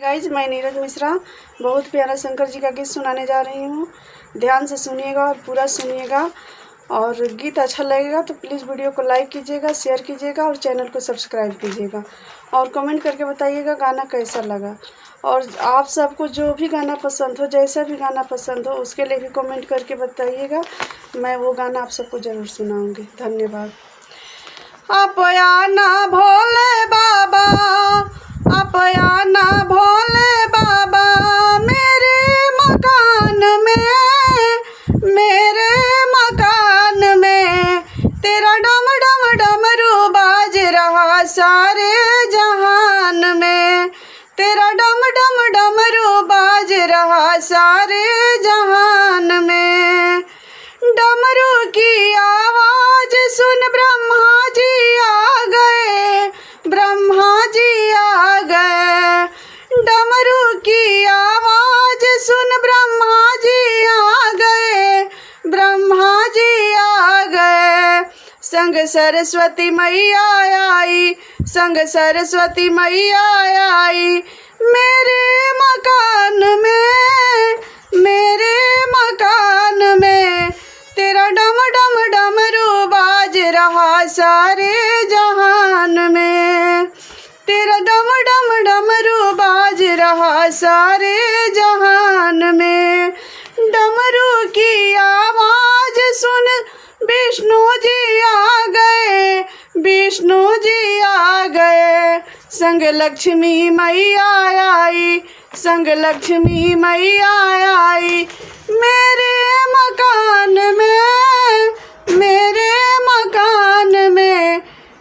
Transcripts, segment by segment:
Guys, मैं नीरज मिश्रा बहुत प्यारा शंकर जी का गीत सुनाने जा रही हूँ। ध्यान से सुनिएगा और पूरा सुनिएगा। और गीत अच्छा लगेगा तो प्लीज़ वीडियो को लाइक कीजिएगा, शेयर कीजिएगा और चैनल को सब्सक्राइब कीजिएगा और कमेंट करके बताइएगा गाना कैसा लगा। और आप सबको जो भी गाना पसंद हो, जैसा भी गाना पसंद हो, उसके लिए भी कमेंट करके बताइएगा। मैं वो गाना आप सबको ज़रूर सुनाऊँगी। धन्यवाद। अपयाना भोले बाबा, अपयाना भोले बाबा, मेरे मकान में तेरा डम डम डमरू बाज रहा सारे जहान में। तेरा डम डम डमरू बाज रहा सारे जहान में। डमरू की आवाज़ सुन ब्रह्मा जी आ गए, ब्रह्मा जी आ गए। डमरू की आवाज़ सुन ब्रह्मा जी आ गए, ब्रह्मा जी आ गए। संग सरस्वती मैया आई, संग सरस्वती मैया आई, मेरे मकान में तेरा डम डम डमरू बाज रहा सारे जहान में। तेरा डम डम डमरू बाज रहा सारे जहान में। डमरू की आवाज़ सुन विष्णु जी आ गए, विष्णु जी आ गए। संग लक्ष्मी मैया आई, संग लक्ष्मी मैया आई, मेरे मकान में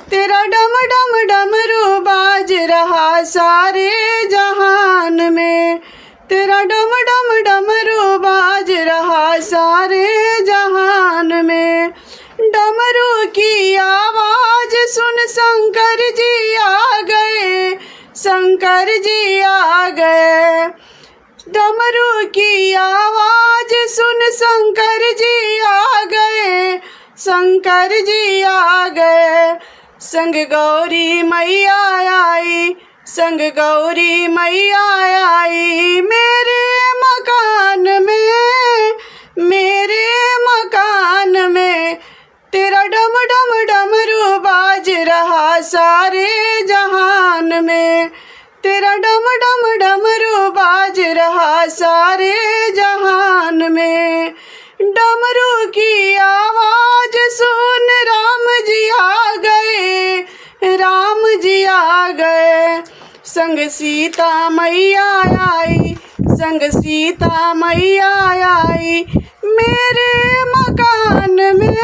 तेरा डम डम डमरू बाज रहा सारे जहान में। तेरा डम डम डमरू बाज रहा सारे जहान में। डमरू की आवाज़ सुन शंकर जी आ गए, शंकर जी आ गए। डमरू की आवाज़ सुन शंकर जी आ गए, शंकर जी आ गए। संग गौरी मैया आई, संग गौरी मैया आई, मेरे मकान में तेरा डम डम डमरू बाज रहा सारे जहान में। तेरा डम डम डमरू बाज रहा सारे जहान में। डमरू की आवाज़ सुन राम जी आ गए, राम जी आ गए। संग सीता मैया आई, संग सीता मैया आई, मेरे मकान में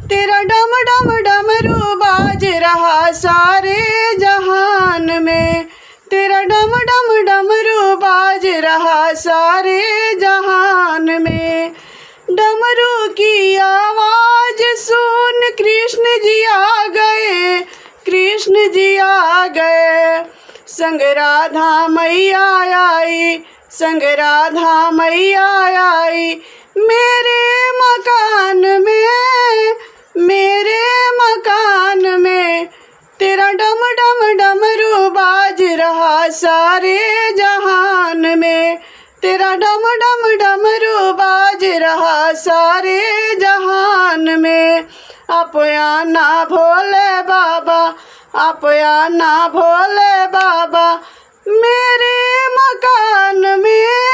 तेरा डम डम डमरू बाज रहा सारे जहान में। तेरा डम डम डमरू बाज रहा सारे जहान में। डमरू की आवाज़ सुन कृष्ण जी आ गए, कृष्ण जी आ गए। संग राधा मैया आई, संग राधा मैया आई, मेरे मकान में तेरा डम डम डमरू बाज रहा सारे जहान में। तेरा डम डम डमरू बाज रहा सारे जहान में। अपयाना भोले बाबा, अपयाना भोले बाबा, मेरे मकान में